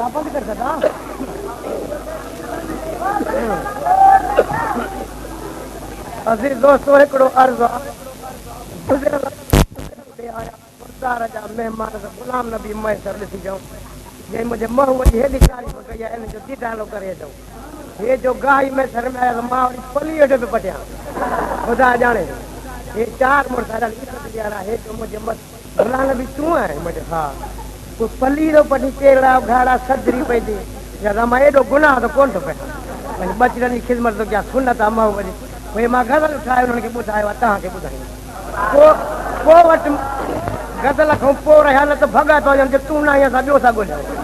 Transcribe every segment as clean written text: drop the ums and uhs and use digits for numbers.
बंद कर सदा अजीज दोस्तों हिकिड़ो अर्ज़ आया मेहमान गुलाम नबी मैसर ॾिसी जाऊं जे मुंहिंजे महू जी हेॾी तारीफ़ कई आहे इन जो दीदानो करे अचूं हे जो गाही मैसर में आया मां वरी पली वेठो पियो पटियां ख़ुदा ॼाणे हे चार मुड़ुस हे जो मुंहिंजे गुलाम नबी तूं आहे मुंहिंजे हा तूं पली थो पटी केड़ा घाड़ा सदरी पइजी या मां एॾो गुनाह त कोन थो पया वरी बचड़नि जी ख़िदमत थो कयां सुनत आहे महू वरी भई मां गज़ल ठाहे उन्हनि खे ॿुधायो आहे तव्हांखे ॿुधाईंदुमि पोइ वटि गज़ल खां पोइ रहिया न त भॻा थो वञनि जे तूं न आई असां ॿियो था ॻोल्हियूं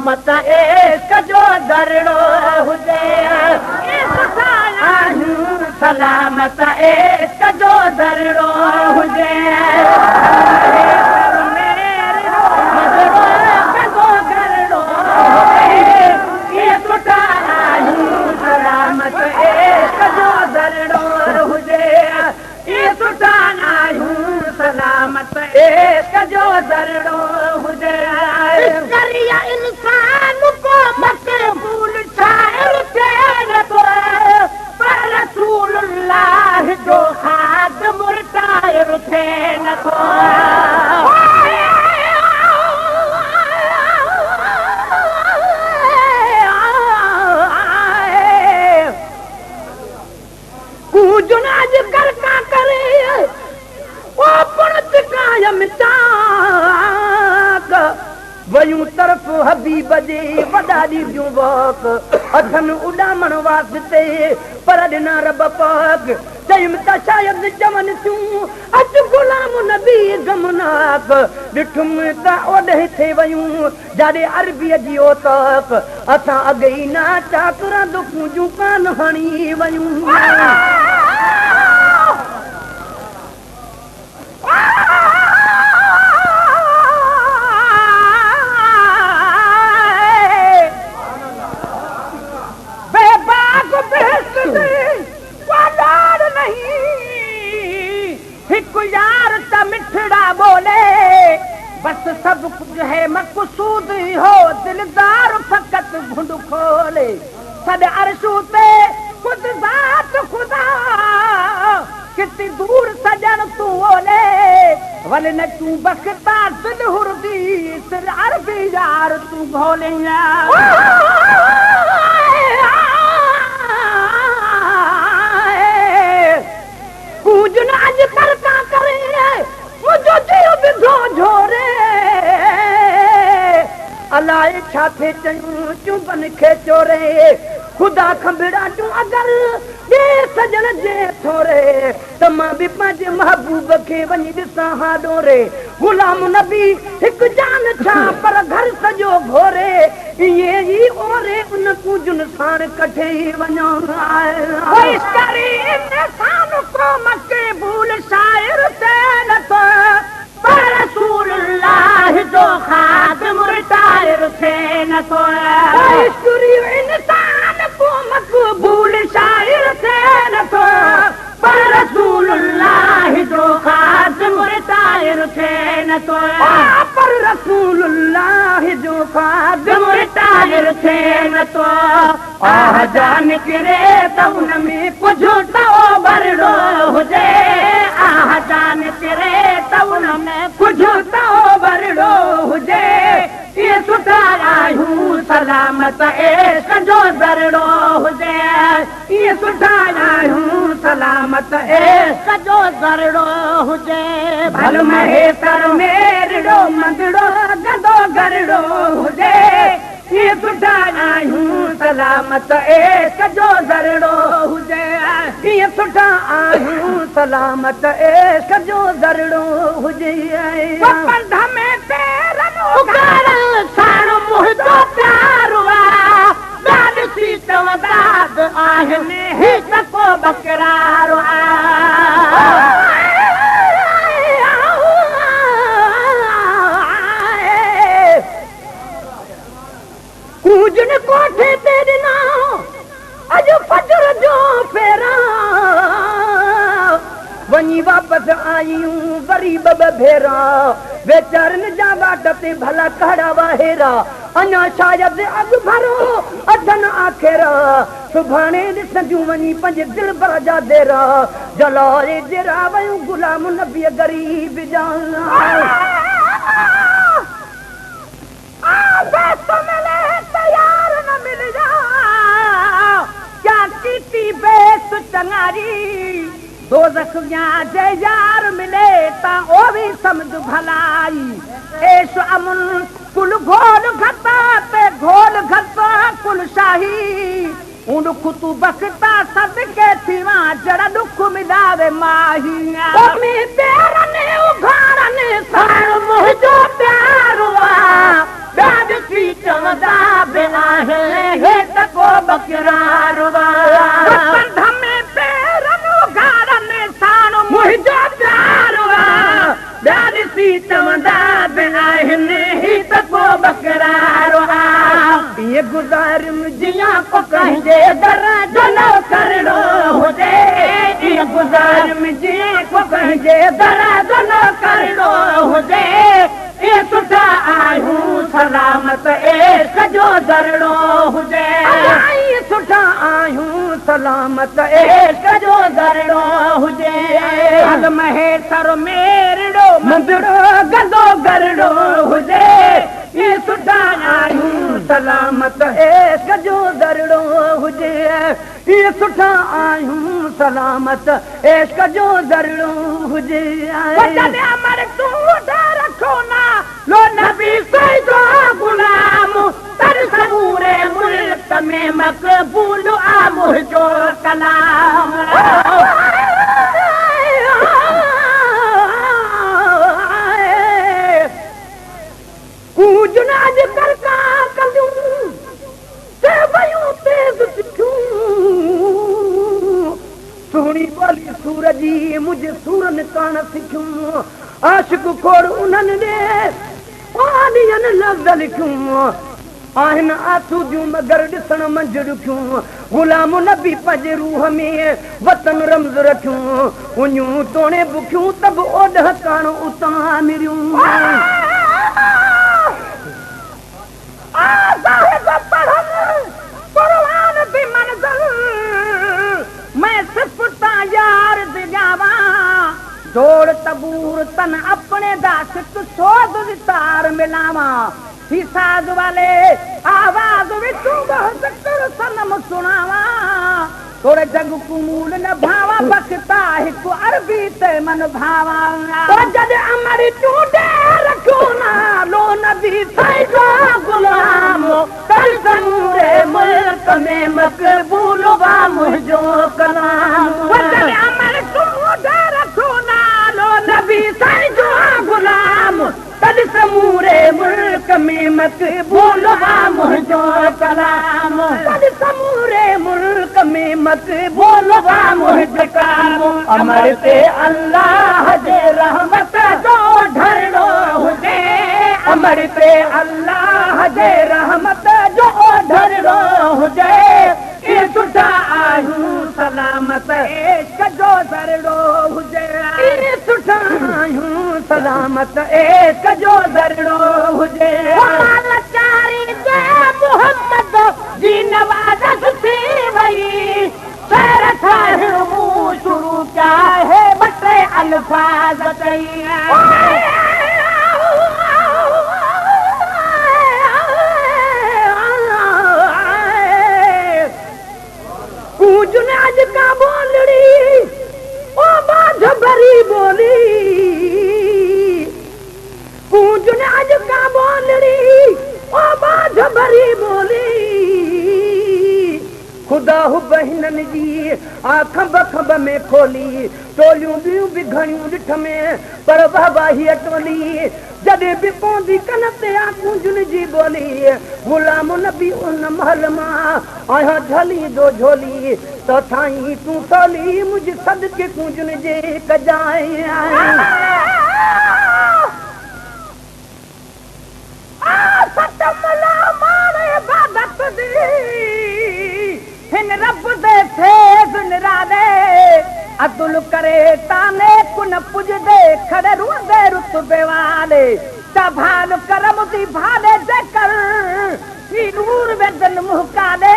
मत इश्क जो दरड़ो हुजे सलामत इश्क जो दरड़ो हुजे सलामत इश्क जो दरड़ो हुजे सलामत इश्क जो दरड़ो हुजे इंसान को मकबूल शायर थियण थो पर रसूलुल्लाह जो खाद मुर्ताइर थियण थो जुनाज कर का करे ओ पुणत कायम ताक वयूं तरफ़ हबीब जे वॾा ॾींदियूं वक़ अथनि उॾामण वास्ते पर ॾिना रब पाक चयुमि त शायदि चवनि थियूं अचु गुलाम नबी गमनाक ॾिठुमि त ओॾे थिए वयूं जाॾे अरबीअ जी ओतक असां अॻे ई ना चाकरा दुखूं जूं कान हणी वयूं बस सब कुछ है मक़सूद हो दिलदार फकत घुंड खोले सद अर्शू ते खुद ज़ात खुदा कितनी दूर सजन तू ओले वले न तू बखता दिल हुरदी सिर अरबी यार तू भोले पूजन आज कर का करे मुझो जीव बिधो झोरे अलाए छा थे चयूं चुंबन खे चोरे खुदा खंबिड़ा तूं अगर दे सजन जे थोरे त मां बि पंहिंजे महबूब खे वञी ॾिसां हा डोरे गुलाम नबी हिकु जान छा पर घर सॼो घोरे इहे ई ओरे उन पूजन साण कठे ई वञो इंसान को मक़बूल शायर थे नथो पर रसूलुल्लाह जो खादिम रिटायर थे नथो इंसान को मक़बूल शायर थे नथो पर रसूलुल्लाह जो खादिम रिटायर थे नथो पर रसूलुल्लाह जो खादिम रिटायर थे नथो आह जान किरे त उन में कुझु तो भरड़ो हुजे आह जान किरे त उन में कुझु तो भरड़ो हुजे ये सुठा आहियूं सलामत इश्क जो दरड़ो हुजे ये सुठा आहियूं सलामत इश्क जो दरड़ो हुजे भल महेतर मेरड़ो मंदड़ो गदो गरड़ो हुजे ये सुठा आहियूं सलामत इश्क जो दरड़ो हुजे ये सुठा आहियूं सलामत इश्क जो दरड़ो हुजे पंध में पेरन उगार सारो मुंहिंजो प्यारो आहे सी तवदाद आहिनि हिक को बकरार आहे वञी वापस आयूं गरीब भेरा बेचारन जा बाट ते भला कड़ा वाहेरा अञा शायद अग भरो अधन आखेरा सुभाणे ॾिसंदियूं वञी पंहिंजे दिल भर जा देरा जलाए जरा वयूं गुलाम नबी गरीब जान तैयार न मिल जा क्या कीती बेस चंगारी दो जख्मिया जे यार मिले ता ओ भी समझ भलाई ऐश अमन कुल घोल घटा ते घोल घटा कुल शाही उन खुतु बखता सदके थीवा जड़ा दुख मिलावे माही में तेरने उघारने सार मुझो प्यारवा दाद सी चमदा बिना है तको बकरारवा बंध में तेरन उघारने सार मुझो प्यारवा दाद सी चमदा बिना है तको बकरारवा ये गुजारिम जिया को कहिजे दरा जनो करड़ो हुजे ये गुजारिम जिया को कहिजे दरा जनो करड़ो हुजे ये सुठा आयूं सलामत एश जो दरड़ो हुजे ये सुठा आयूं सलामत एश जो दरड़ो हुजे हल महे सर मेरड़ो मंदड़ो गदो गरड़ो हुजे ये सुठा आयूं सलामत एश जो दरड़ो हुजे ये सुठा आयूं सलामत एश जो दरड़ो हुजे वचन अमर तू रखो ना लो नबी सैदो गुलाम तर सबूरे मुल्क में मकबूल आ मुझो कलाम जुनाज कर का कलूं ते वयूं तेज तिखूं सोहणी बोली सूरजी मुझे सूरन कान सिखूं आशिक खोड़ उन्हनि दे पानियन लफ्ज़ लिखूं आहिन आंसू जूं मगर ॾिसण मंझि ॾुखियूं गुलाम नबी पंहिंजे रूह में वतन रमज़ रखियूं उञूं तोणे बुखियूं तब ओॾह कान उतां मिरियूं कुरान की मंज़िल मैं सिर्फ यार दिजावा जोड़ तबूर तन अपने दासिक सोद वितार मिलावा ही साज वाले आवाज विचू बहुत कर सनम सुनावा तोरे जग कुमूल न भावा बखता हिकु अरबी ते मन भावा तो जद अमरी टूटे रखो ना लो नबी सैदो गुलाम कर समूरे मुल्क में मकबूल वा मुझो कलाम जद अमरी टूटे रखो ना लो नबी सैदो गुलाम तद समूरे मुल्क में मकबूल वा मुझो कलाम तद समूरे मुल्क में मकबूल वा मुझो कलाम अमर ते अल्लाह जे रहमत जो ढरड़ो हुजे अमर पे अल्लाह जे रहमत जो ढरड़ो हुजे ये सुठा आयूं सलामत एश जो दरड़ो हुजे ये सुठा आयूं सलामत एश जो दरड़ो हुजे लाचारी दे मोहम्मद जी नवाज़त थी वई सर ठाहिण मूं शुरू क्या है बटे अल्फाज कई जुनाज का बोलड़ी ओ बाध भरी बोली जुनाज का बोलड़ी ओ बाध भरी बोली खुदा हु बहनन जी आँख बखब में खोली टोलियूं ॿियूं बि घणियूं ॾिठ में पर वाही अटोली जॾहिं बि पवंदी कन ते आंखुंजुनि जी बोली गुलाम नबी उन महल मां आहियां झलींदो झोली त थाई तूं सोली मुंहिंजी सदके कुंजुनि जे कजाए हिन रब दे थे निरादे अब्दुल करे ताने न पुजदे खड़े रुंदे रुतबे वाले तभान करम दी भाले दे कर नूर वेदन मुहकाले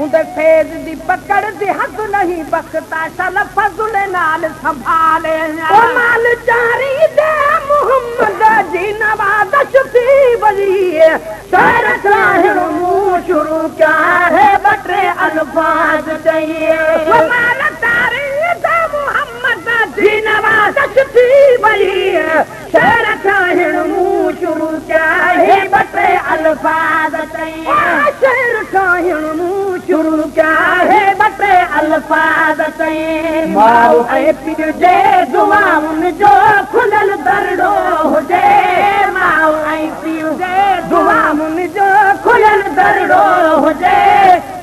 उंदे फेज दी पकड़ दी हद नहीं बख्ता सल फजुल नाल संभाले ओ माल जारी दे मोहम्मद जी नवाज़ थी वली तेरे साहिर मुंह शुरू क्या है बटरे अल्फाज चाहिए ओ माल जारी दे मोहम्मद जी नवाज़ थी वली तेरे साहिर मुंह शुरू क्या है बटरे अल्फाज चाहिए शेर साहिर मुंह शुरू क्या है बटे अल्फाज चाहिए माओ ऐ पीर जे दुआउन जो खुलल दरड़ो हुजे माओ ऐ पीर जे दुआउन जो खुलल दरड़ो हुजे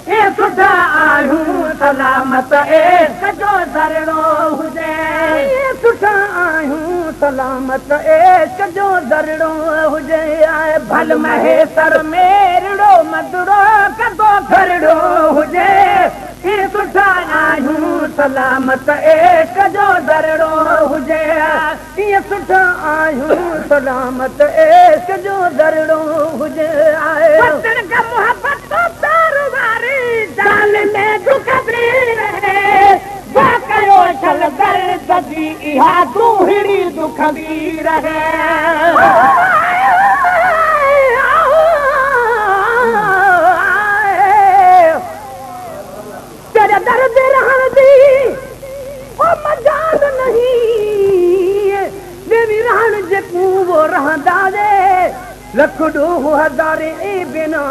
ए सुठा आहियूं सलामत ए कजो दरड़ो हुजे ए सुठा आहियूं सलामत ए कजो दरड़ो हुजे आए भल महे सर मेरड़ो मदरो कदो दरड़ो हुजे ए सुठा आहियूं सलामत ए कजो दरड़ो हुजे ये सुठा आहियूं सलामत ए कजो दरड़ो हुजे आए वतन का मोहब्बत तो तारवारी जाल में दुख भी रहे वो कयो चल दर्द दी इहा दूहड़ी दुख भी रहे तेरे दर्द रहन दी ओ मजाल नहीं देवी रहन जेकू वो रहंदा दे लखड़ो हज़ारे ए बिना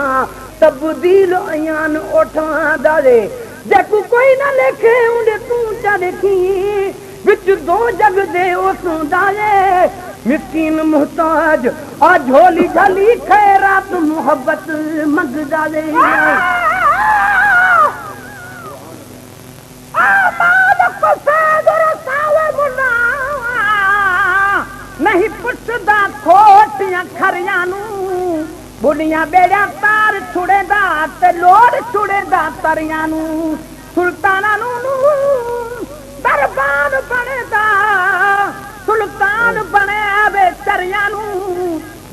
तब्दील अयान उठांदा दे जेकू कोई न लेखे उंदे तू चा देखी विच दो जग दे उसंदा दे मिस्कीन मुहताज आ झोली झली खैरात मोहब्बत मंगदा दे नहीं पुछदा खोटियां खरियानू बुढ़ियां बेड़ा तार छुड़ेदा ते लोड़ छुड़ेदा तरियानू सुल्ताना नू दरबान बनेदा सुल्तान बने वे तरियानू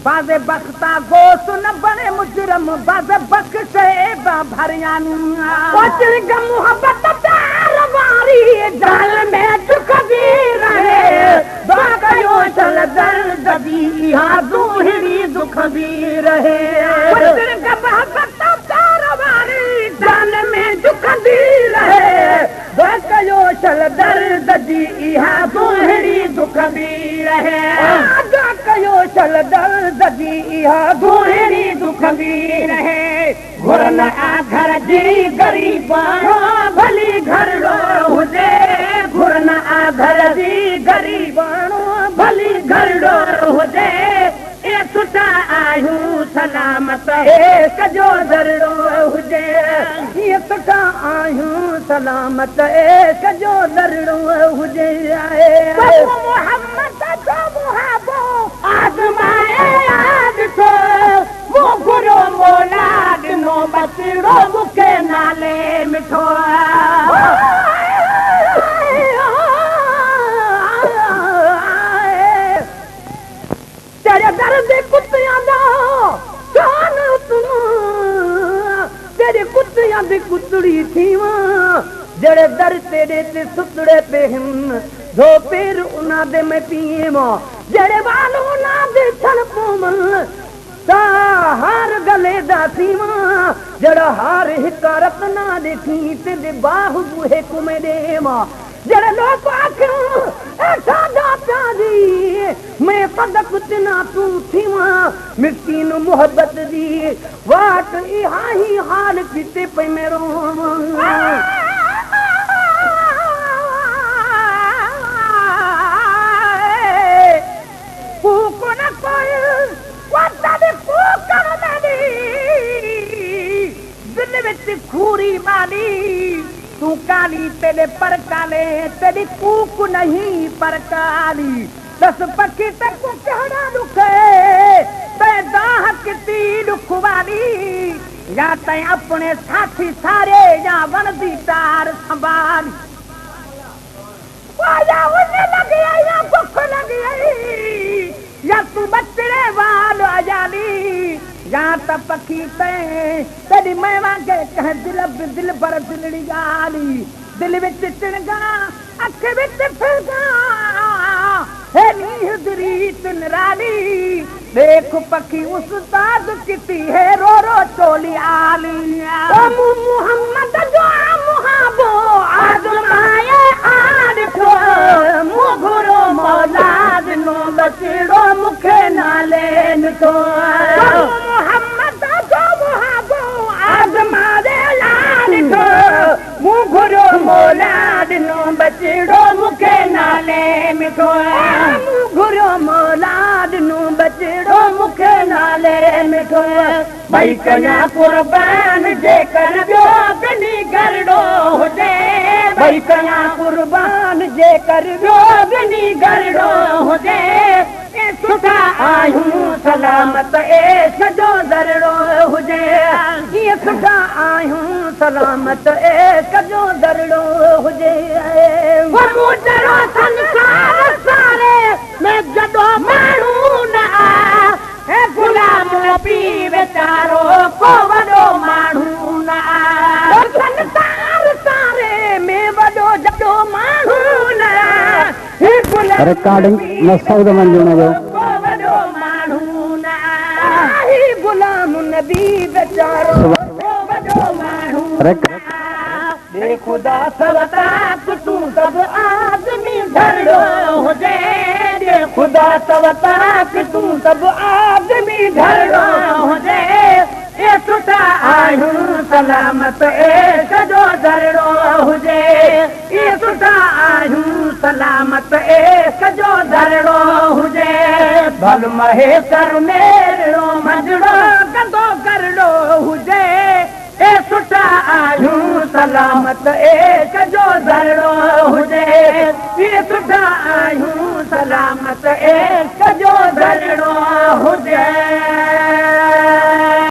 बाजे बख्ता गोस न बने मुजरम बाजे बख्शे भरियानू ओचर गम मोहब्बत प्यार वारी जाल में दुख भी रहे बाकयो चल दर्द दी हा दूहड़ी दुख भी रहे ओचर गम मोहब्बत प्यार वारी जाल में दुख भी रहे बाकयो चल दर्द दी हा दूहड़ी दुख भी रहे बाकयो चल दर्द दी हा दूहड़ी दुख भी रहे घुरन आ घर जी गरीबानो भली घर रो हुजे घुरन आ घर जी गरीबानो भली घर रो हुजे ए सुठा आहियूं सलामत ए कजो दरड़ो हुजे ये सुठा आहियूं सलामत ए कजो दरड़ो हुजे आए मोहम्मद जो मुहाबो आज़माए याद तो वो गुरो मोला नो बसड़ो मुखे नाले मिठो तेरे दर्द कुत्तियां दा जान तुम तेरे कुत्तियां दी कुतड़ी थीवा जेड़े दर तेरे ते सुतड़े पे हिन दो पैर उना दे में पीवा जेड़े बाल उना दे छन पोमल हार गले दा सीवा जड़ा हार हिकारत ना देखी ते बाहु बुहे कुमे देवा जड़े लोग आखियों ऐसा जाता दी मैं पदक तना तू थीवा मिस्कीन मोहब्बत दी वाट इहा ही हाल पीते पे मेरो खूरी माली तू काली तेरे पर काले तेरी कूक नहीं पर काली दस पक्षी तक को कहना दुखे ते दाह किती दुख वाली या ते अपने साथी सारे या वनदी तार संभाली या उन्हें लगी या भुख लगी या तू बचड़े वाल अजाली या त पखी पे तेरी मैं वांगे कह दिल पर दिलड़ी गाली दिल विच तिणगा अख विच फिरगा है नीह दरीत निराली देख पखी उस्ताद किती है रो चोली आली ओ मोहम्मद जो मुहाबो आजमाए आदखो मुघरो मौलाद नो बचड़ो मुखे नाले नथो मोहम्मद जो मुहाबो आजमाए आदखो मुघरो मौलाद नो बचड़ो मुखे नाले मिठो मुघरो मौलाद नो बचड़ो मुखे नाले मिठो भई कया कुर्बान जे कर बियो बिनी गरड़ो हुजे भई कया कुर्बान जे कर बियो बिनी गरड़ो हुजे ए सुठा आयूं सलामत ए सजो दरड़ो हुजे ये सुठा आयूं सलामत ए सजो दरड़ो हुजे वो मुजरो संसार सारे मैं जदो मानू ना है गुलाम पी बेचारो को वडो मानू ना संसार सारे में वडो जदो मानू ना है गुलाम रिकॉर्डिंग मस्तूद मंजूना जो को वडो मानू ना ही गुलाम नबी बेचारो को वडो मानू दे खुदा सवता तू सब आदमी धरड़ो हुजे दे खुदा सवता तू सब आदमी धरड़ो हुजे ए सुठा आयूं सलामत ए सजो धरड़ो हुजे ए सुठा आयूं सलामत ए सजो धरड़ो हुजे भल महेश्वर मेरो मंजड़ो कंदो करड़ो हुजे ए सुठा आयूं सलामत ए सजो धरड़ो